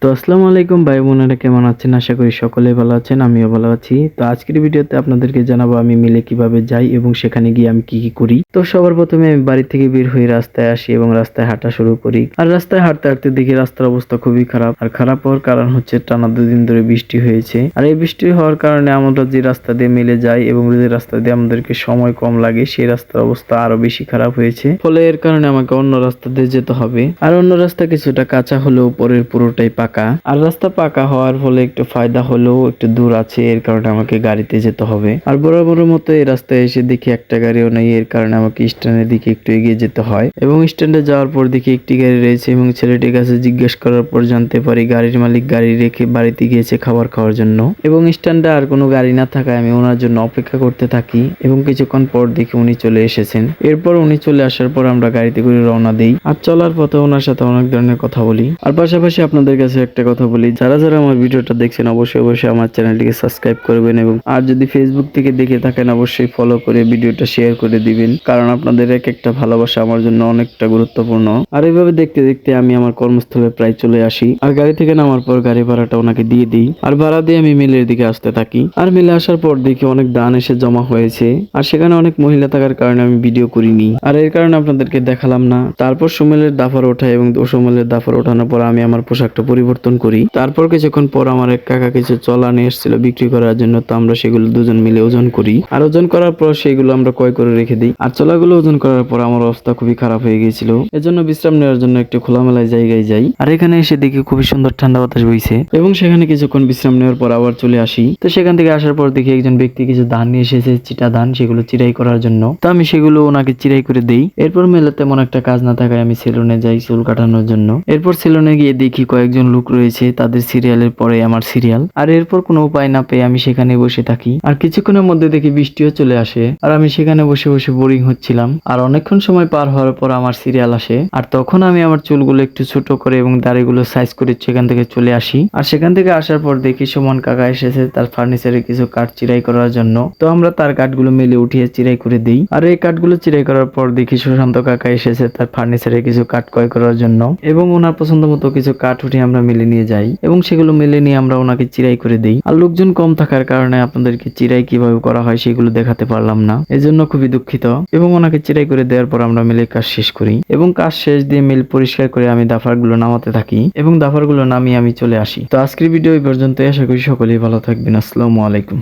তো আসসালামু আলাইকুম ভাই বোনেরা, কেমন আছেন? আশা করি সকলেই ভালো আছেন, আমিও ভালো আছি। তো আজকের ভিডিওতে আপনাদেরকে জানাবো আমি মিলে কিভাবে যাই এবং সেখানে গিয়ে আমি কি কি করি। তো সবার প্রথমে আমি বাড়ি থেকে বের হয়ে রাস্তায় আসি এবং রাস্তায় হাঁটা শুরু করি। আর রাস্তায় হাঁটতে হাঁটতে দেখি রাস্তার অবস্থা খুবই খারাপ। আর খারাপ হওয়ার কারণ হচ্ছে টানা 2 দিন ধরে বৃষ্টি হয়েছে। আর এই বৃষ্টি হওয়ার কারণে আমরা যে রাস্তা দিয়ে মিলে যাই এবং যে রাস্তা দিয়ে আমাদেরকে সময় কম লাগে সেই রাস্তার অবস্থা আরো বেশি খারাপ হয়েছে। ফলে এর কারণে আমাকে অন্য রাস্তা দিয়ে যেতে হবে। আর অন্য রাস্তা কিছুটা কাঁচা হলেও পরের পুরোটাই পাকা। আর রাস্তা পাকা হওয়ার ফলে একটু ফায়দা হলেও একটু দূর আছে, এর কারণে আমাকে গাড়িতে যেতে হবে। আর বরাবরের মতো এই রাস্তায় এসে দেখি একটা গাড়িও নেই, এর কারণে আমাকে স্ট্যান্ডের দিকে একটু এগিয়ে যেতে হয়। এবং স্ট্যান্ডে যাওয়ার পর দেখি একটি গাড়ি রয়েছে এবং ছেলেটির কাছে জিজ্ঞেস করার পর জানতে পারি গাড়ির মালিক গাড়ি রেখে বাড়িতে গিয়েছে খাবার খাওয়ার জন্য। এবং স্ট্যান্ডে আর কোনো গাড়ি না থাকায় আমি ওনার জন্য অপেক্ষা করতে থাকি এবং কিছুক্ষণ পর দেখি উনি চলে এসেছেন। এরপর উনি চলে আসার পর আমরা গাড়িতে করে রওনা দিই। আর চলার পথে ওনার সাথে অনেক ধরনের কথা বলি। আর পাশাপাশি আপনাদের কাছে একটা কথা বলি, যারা যারা আমার ভিডিওটা দেখছেন অবশ্যই আমার চ্যানেলটিকে সাবস্ক্রাইব করবেন এবং আর যদি ফেসবুক থেকে দেখে থাকেন অবশ্যই ফলো করে ভিডিওটা শেয়ার করে দিবেন, কারণ আপনাদের এক একটা ভালোবাসা আমার জন্য অনেকটা গুরুত্বপূর্ণ। আর এইভাবে দেখতে দেখতে আমি আমার কর্মস্থলে প্রায় চলে আসি। আর গাড়ি থেকে নামার পর গাড়ি ভাড়াটা ওনাকে দিয়ে দিই। আর ভাড়া দিয়ে আমি মিলের দিকে আসতে থাকি। আর মিলে আসার পর দেখি অনেক ধান এসে জমা হয়েছে। আর সেখানে অনেক মহিলা থাকার কারণে আমি ভিডিও করিনি, আর এর কারণে আপনাদেরকে দেখালাম না। তারপর সুমেলের দাফার ওঠায় এবং সুমেলের দাফার ওঠানোর পর আমি আমার পোশাকটা পরিবর্তন করি। তারপর কিছুক্ষণ পর আমার এক কাকা কিছু চলা নিয়ে এসেছিল বিক্রি করার জন্য, তো আমরা সেগুলো দুজন মিলে ওজন করি। আর ওজন করার পর সেগুলো আমরা ক্রয় করে রেখে দিই। আর চলাগুলো ওজন করার পর আমার অবস্থা খুবই খারাপ হয়ে গিয়েছিল, এজন্য বিশ্রাম নেওয়ার জন্য একটু খোলামেলা জায়গায় যাই। আর এখানে এসে দেখি খুবই সুন্দর ঠান্ডা বাতাস বইছে এবং সেখানে কিছুক্ষণ বিশ্রাম নেওয়ার পর আবার চলে আসি। তো সেখান থেকে আসার পর দেখি একজন ব্যক্তি কিছু ধান নিয়ে এসেছে, চিটা ধান, সেগুলো চিরাই করার জন্য। তো আমি সেগুলো ওনাকে চিরাই করে দেই। এরপর মেলে তেমন একটা কাজ না থাকায় আমি সেলুনে যাই চুল কাটানোর জন্য। এরপর সেলুনে গিয়ে দেখি কয়েকজন লোক রয়েছে, তাদের সিরিয়ালের পরে আমার সিরিয়াল। আর এরপর কোনো উপায় না পেয়ে আমি সেখানে বসে থাকি। আর কিছুক্ষণের মধ্যে দেখি বৃষ্টিও চলে আসে। আর আমি সেখানে বসে বসে বোরিং হচ্ছিলাম। আর অনেকক্ষণ সময় পার হওয়ার পর আমার সিরিয়াল আসে। আর তখন আমি আমার চুলগুলো একটু ছোট করে এবং দাড়িগুলো সাইজ করে সেখান থেকে চলে আসি। আর সেখান থেকে আসার পর দেখি সুমন কাকা এসেছে তার ফার্নিচারে কিছু কাঠ চিরাই করার জন্য। তো আমরা তার কাঠগুলো মেলে উঠিয়ে চিরাই করে দিই। আর এই কাঠগুলো চিরাই করার পর দেখি সুশান্ত কাকা এসেছে তার ফার্নিচারে কিছু কাঠ ক্রয় করার জন্য এবং ওনার পছন্দ মতো কিছু কাঠ উঠে আমরা মেলে নিয়ে যাই এবং সেগুলো মেলে নিয়ে আমরা ওনাকে চিরাই করে দিই। আর লোকজন কম থাকার কারণে আপনাদেরকে চিরাই কিভাবে করা হয় সেগুলো দেখাতে পারলাম না, এজন্য খুবই দুঃখিত। এবং ওনাকে চিরাই করে দেওয়ার পর আমরা মিলে কাজ শেষ করি এবং কাজ শেষ দিয়ে মিল পরিষ্কার করে আমি দাফারগুলো নামাতে থাকি এবং দাফারগুলো নামিয়ে আমি চলে আসি। তো আজকের ভিডিও এই পর্যন্ত, আশা করি সকলেই ভালো থাকবেন। আসসালামু আলাইকুম।